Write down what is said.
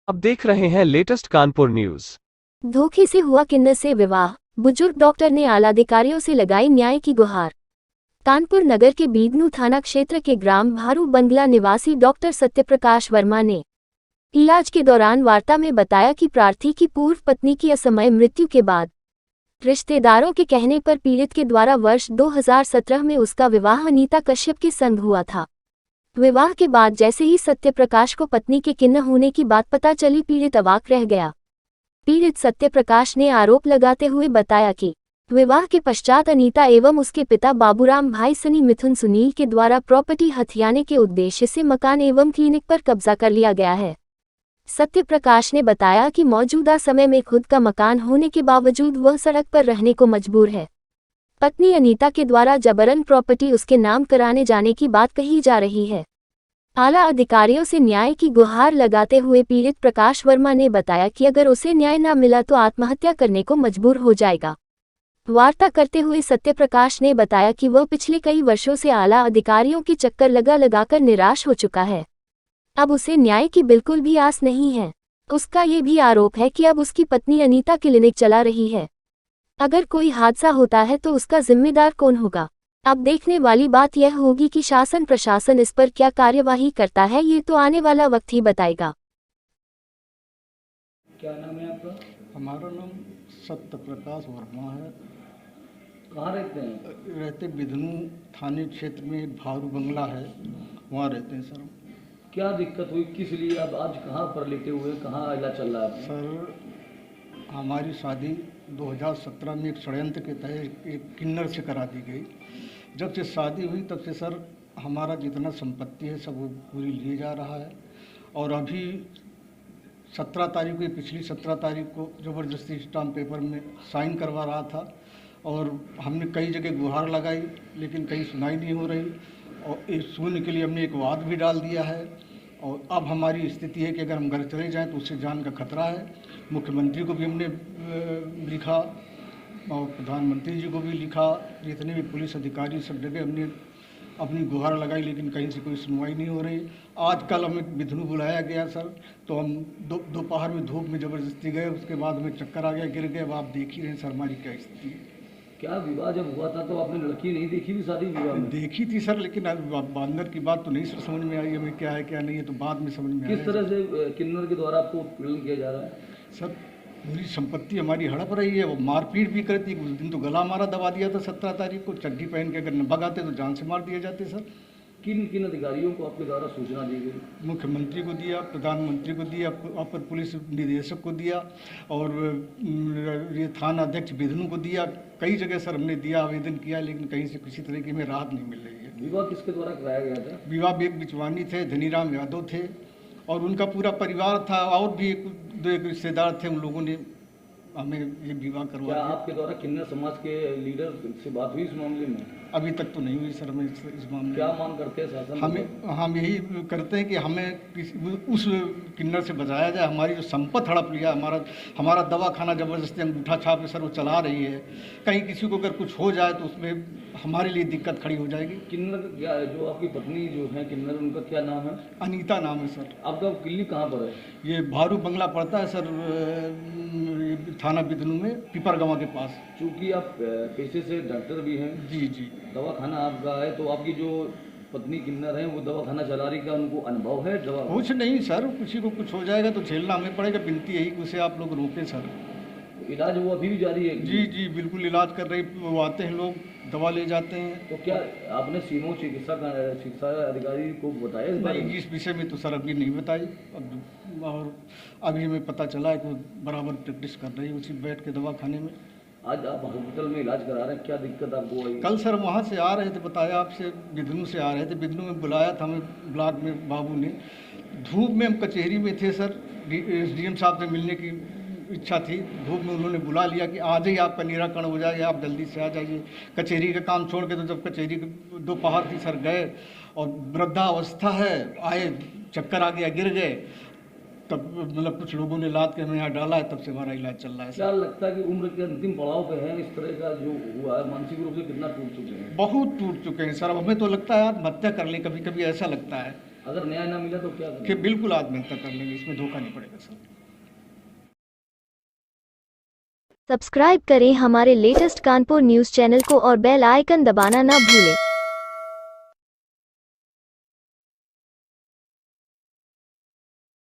अब देख रहे हैं लेटेस्ट कानपुर न्यूज। धोखे से हुआ किन्नर से विवाह, बुजुर्ग डॉक्टर ने आलाधिकारियों से लगाई न्याय की गुहार। कानपुर नगर के बीदनू थाना क्षेत्र के ग्राम भारू बंगला निवासी डॉक्टर सत्यप्रकाश वर्मा ने इलाज के दौरान वार्ता में बताया कि प्रार्थी की पूर्व पत्नी की असमय मृत्यु के बाद रिश्तेदारों के कहने पर पीड़ित के द्वारा वर्ष 2017 में उसका विवाह अनीता कश्यप के संग हुआ था। विवाह के बाद जैसे ही सत्यप्रकाश को पत्नी के किन्नर होने की बात पता चली, पीड़ित अवाक रह गया। पीड़ित सत्यप्रकाश ने आरोप लगाते हुए बताया कि विवाह के पश्चात अनीता एवं उसके पिता बाबूराम भाई सनी मिथुन सुनील के द्वारा प्रॉपर्टी हथियाने के उद्देश्य से मकान एवं क्लिनिक पर कब्जा कर लिया गया है। सत्यप्रकाश ने बताया कि मौजूदा समय में खुद का मकान होने के बावजूद वह सड़क पर रहने को मजबूर है। पत्नी अनीता के द्वारा जबरन प्रॉपर्टी उसके नाम कराने जाने की बात कही जा रही है। आला अधिकारियों से न्याय की गुहार लगाते हुए पीड़ित प्रकाश वर्मा ने बताया कि अगर उसे न्याय न मिला तो आत्महत्या करने को मजबूर हो जाएगा। वार्ता करते हुए सत्यप्रकाश ने बताया कि वह पिछले कई वर्षों से आला अधिकारियों की चक्कर लगाकर निराश हो चुका है। अब उसे न्याय की बिल्कुल भी आस नहीं है। उसका ये भी आरोप है कि अब उसकी पत्नी अनीता क्लिनिक चला रही है। अगर कोई हादसा होता है तो उसका जिम्मेदार कौन होगा? अब देखने वाली बात यह होगी कि शासन प्रशासन इस पर क्या कार्यवाही करता है, ये तो आने वाला वक्त ही बताएगा। क्या नाम है आपका? हमारा नाम सत्यप्रकाश वर्मा है। कहाँ रहते हैं? रहते बिधनू थाने क्षेत्र में एक भारू बंगला है, वहाँ रहते हैं सर। क्या दिक्कत हुई, किस लिए अब आज कहाँ पर लेटे हुए, कहाँ इलाज चल रहा है? सर हमारी शादी 2017 में एक षड्यंत्र के तहत एक किन्नर से करा दी गई। जब से शादी हुई तब से सर हमारा जितना संपत्ति है सब वो पूरी लिए जा रहा है। और अभी 17 तारीख को, पिछली 17 तारीख को ज़बरदस्ती स्टाम्प पेपर में साइन करवा रहा था और हमने कई जगह गुहार लगाई लेकिन कहीं सुनाई नहीं हो रही। और इस सुनने के लिए हमने एक वाद भी डाल दिया है। और अब हमारी स्थिति है कि अगर हम घर चले जाएं तो उससे जान का खतरा है। मुख्यमंत्री को भी हमने लिखा और प्रधानमंत्री जी को भी लिखा, जितने भी पुलिस अधिकारी सब जगह हमने अपनी गुहार लगाई लेकिन कहीं से कोई सुनवाई नहीं हो रही। आज कल हमें बिधनू बुलाया गया सर, तो हम दोपहर में धूप में ज़बरदस्ती गए, उसके बाद हमें चक्कर आ गया, गिर गए। अब आप देख ही रहे हैं सर हमारी क्या स्थिति है। क्या विवाह जब हुआ था तो आपने लड़की नहीं देखी थी शादी विवाह में? देखी थी सर, लेकिन अंदर की बात तो नहीं सर समझ में आई हमें क्या है क्या नहीं है, तो बाद में समझ में आया। किस तरह से किन्नर के द्वारा आपको उत्पीड़न किया जा रहा है? सर पूरी संपत्ति हमारी हड़प रही है, वो मारपीट भी करती है। उस दिन तो गला मारा दबा दिया था 17 तारीख को, चड्डी पहन के अगर न भगाते तो जान से मार दिए जाते सर। किन किन अधिकारियों को आपके द्वारा सूचना दी गई? मुख्यमंत्री को दिया, प्रधानमंत्री को दिया, अपर पुलिस निदेशक को दिया और ये थाना अध्यक्ष बिधनू को दिया। कई जगह सर हमने दिया, आवेदन किया, लेकिन कहीं से किसी तरह की हमें राहत नहीं मिल रही है। विवाह किसके द्वारा कराया गया था? विवाह एक बिचवानी थे, धनीराम यादव थे और उनका पूरा परिवार था और भी दो एक रिश्तेदार थे। उन लोगों ने हमें ये विवाह करवा दिया। आपके द्वारा किन्नर समाज के लीडर से बात हुई इस मामले में? अभी तक तो नहीं हुई सर हमें इस मामले। क्या मांग करते हैं शासन? हम यही करते हैं कि हमें उस किन्नर से बचाया जाए। हमारी जो संपत्ति हड़प लिया, हमारा दवाखाना ज़बरदस्ती अंगूठा छाप के सर वो चला रही है। कहीं किसी को अगर कुछ हो जाए तो उसमें हमारे लिए दिक्कत खड़ी हो जाएगी। किन्नर क्या, जो आपकी पत्नी जो है किन्नर, उनका क्या नाम है? अनीता नाम है सर। आपका क्लिनिक कहाँ पर है? ये भारू बंगला पड़ता है सर, थाना बिधनू में, पिपरगवा के पास। चूँकि आप पेशे से डॉक्टर भी हैं, जी जी, दवाखाना आपका है, तो आपकी जो पत्नी किन्नर है वो दवाखाना चला रही, का उनको अनुभव है दवा? कुछ नहीं सर, किसी को कुछ हो जाएगा तो झेलना हमें पड़ेगा। विनती यही कि उसे आप लोग रोकें सर। इलाज वो अभी भी जारी है? जी जी बिल्कुल इलाज कर रही, वो आते हैं लोग, दवा ले जाते हैं। तो क्या आपने सीमो शिक्षा अधिकारी को बताया इस बारे में? इस विषय में तो सर अभी नहीं बताई। और अभी हमें पता चला है कि बराबर प्रैक्टिस कर रही है उसी बैठ के दवाखाने में। आज आप हॉस्पिटल में इलाज करा रहे हैं, क्या दिक्कत आपको आई? कल सर वहाँ से आ रहे थे, बताया आपसे, बिधनू से आ रहे थे। बिधनू में बुलाया था हमें ब्लॉक में बाबू ने। धूप में हम कचहरी में थे सर, SDM साहब से मिलने की इच्छा थी। धूप में उन्होंने बुला लिया कि आज ही आपका निराकरण हो जाएगा, आप जल्दी से आ जाइए। कचहरी का काम छोड़ के, तो जब कचहरी दोपहर थी सर गए और वृद्धावस्था है, आए चक्कर आ गया, गिर गए, तब मतलब कुछ लोगों ने लाद के हमें यहाँ डाला है, तब से हमारा इलाज चल रहा है। क्या लगता है कि उम्र के अंतिम पड़ाव पे है, इस तरह का जो हुआ है, मानसिक रूप से कितना टूट चुके हैं? बहुत टूट चुके हैं सर। अब हमें तो लगता है आत्महत्या कर लें, कभी कभी ऐसा लगता है। अगर न्याय ना मिला तो क्या कि करेंगे? बिल्कुल आत्महत्या कर लेंगे, इसमें धोखा नहीं पड़ेगा सर। सब्सक्राइब करें हमारे लेटेस्ट कानपुर न्यूज़ चैनल को और बेल आइकन दबाना ना भूलें।